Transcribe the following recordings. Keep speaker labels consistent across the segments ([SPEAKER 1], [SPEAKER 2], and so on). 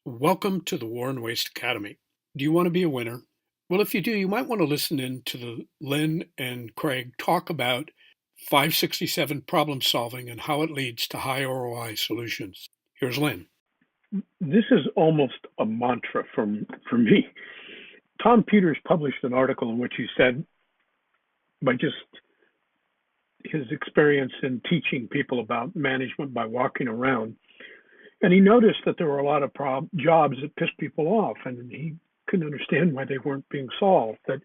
[SPEAKER 1] Welcome to the War and Waste Academy. Do you want to be a winner? Well, if you do, you might want to listen in to the Lynn and Craig talk about 567 problem solving and how it leads to high ROI solutions. Here's Lynn.
[SPEAKER 2] This is almost a mantra for me. Tom Peters published an article in which he said, by just his experience in teaching people about management by walking around, and he noticed that there were a lot of jobs that pissed people off, and he couldn't understand why they weren't being solved. That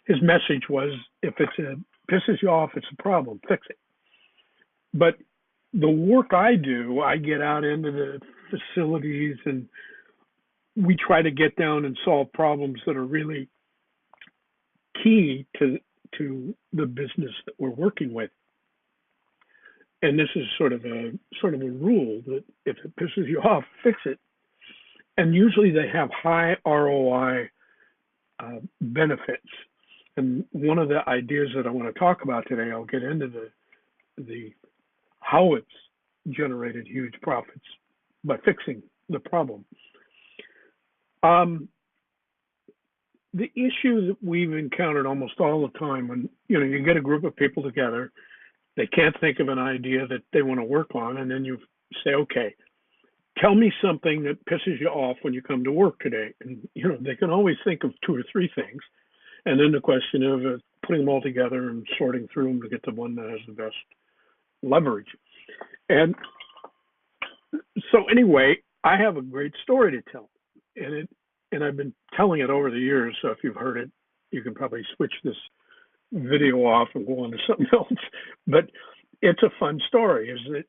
[SPEAKER 2] his message was, if pisses you off, it's a problem, fix it. But the work I do, I get out into the facilities and we try to get down and solve problems that are really key to the business that we're working with. And this is sort of a rule that if it pisses you off, fix it. And usually they have high ROI benefits. And one of the ideas that I want to talk about today, I'll get into the how it's generated huge profits by fixing the problem. The issue that we've encountered almost all the time when you get a group of people together, they can't think of an idea that they want to work on, and then you say, okay, tell me something that pisses you off when you come to work today. And they can always think of two or three things, and then the question of putting them all together and sorting through them to get the one that has the best leverage. And so anyway, I have a great story to tell, and I've been telling it over the years. So if you've heard it, you can probably switch this video off and go on to something else. But it's a fun story. Is that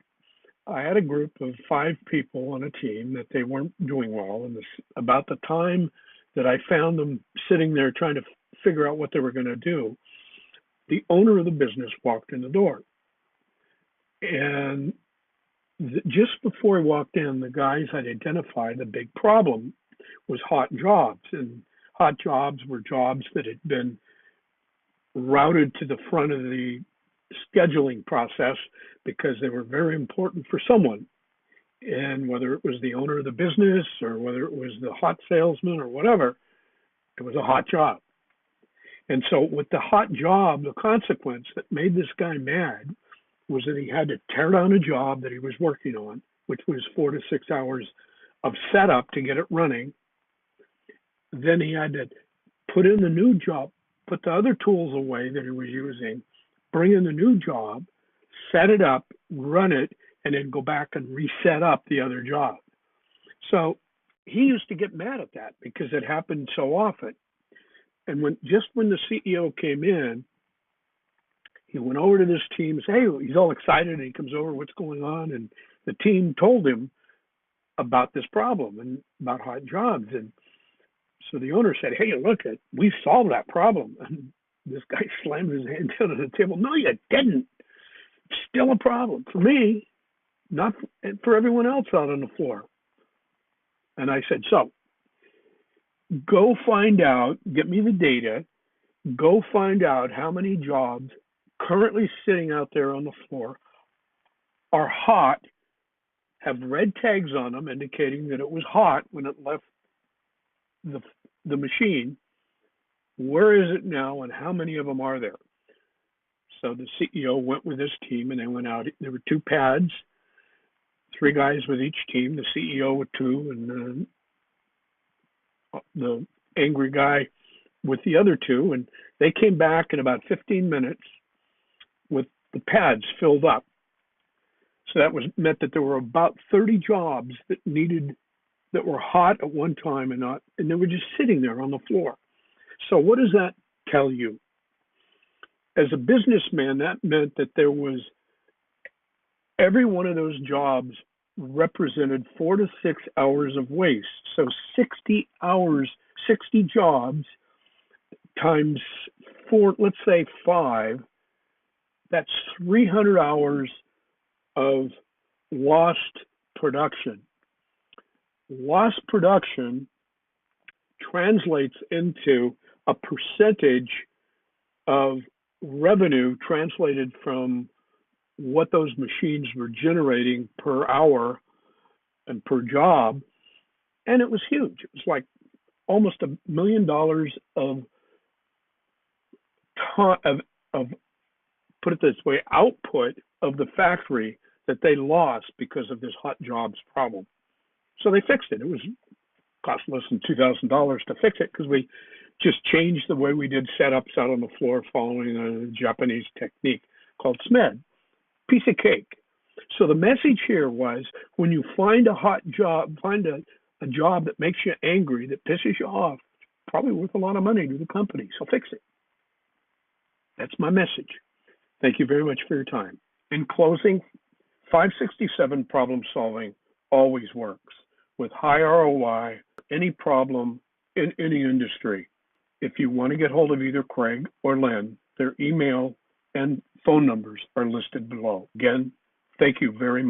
[SPEAKER 2] I had a group of 5 people on a team that they weren't doing well, and about the time that I found them sitting there trying to figure out what they were going to do, the owner of the business walked in the door, and just before he walked in, the guys had identified the big problem was hot jobs. And hot jobs were jobs that had been routed to the front of the scheduling process because they were very important for someone. And whether it was the owner of the business or whether it was the hot salesman or whatever, it was a hot job. And so with the hot job, the consequence that made this guy mad was that he had to tear down a job that he was working on, which was 4 to 6 hours of setup to get it running. Then he had to put in the new job, put the other tools away that he was using, bring in the new job, set it up, run it, and then go back and reset up the other job. So he used to get mad at that because it happened so often. And when the CEO came in, he went over to this team and said, hey, he's all excited, and he comes over, what's going on? And the team told him about this problem and about hot jobs. And so the owner said, hey, look, we solved that problem. And this guy slammed his hand down on the table. No, you didn't. It's still a problem for me, not for everyone else out on the floor. And I said, so go find out, get me the data, go find out how many jobs currently sitting out there on the floor are hot, have red tags on them indicating that it was hot when it left the machine. Where is it now, and how many of them are there? So the CEO went with his team, and they went out. There were 2 pads, 3 guys with each team, the CEO with 2, and the angry guy with the other 2. And they came back in about 15 minutes with the pads filled up. So that meant that there were about 30 jobs that were hot at one time and they were just sitting there on the floor. So what does that tell you? As a businessman, that meant that there was every one of those jobs represented 4 to 6 hours of waste. So 60 hours, 60 jobs times 4, let's say 5, that's 300 hours of lost production. Lost production translates into a percentage of revenue translated from what those machines were generating per hour and per job And it was huge. It was like almost $1 million of of put it this way, output of the factory that they lost because of this hot jobs problem. So they fixed it. It was cost less than $2,000 to fix it because we just changed the way we did setups out on the floor following a Japanese technique called SMED. Piece of cake. So the message here was when you find a hot job, find a job that makes you angry, that pisses you off, probably worth a lot of money to the company. So fix it. That's my message. Thank you very much for your time. In closing, 567 problem solving always works with high ROI, any problem in any industry. If you want to get hold of either Craig or Len, their email and phone numbers are listed below. Again, thank you very much.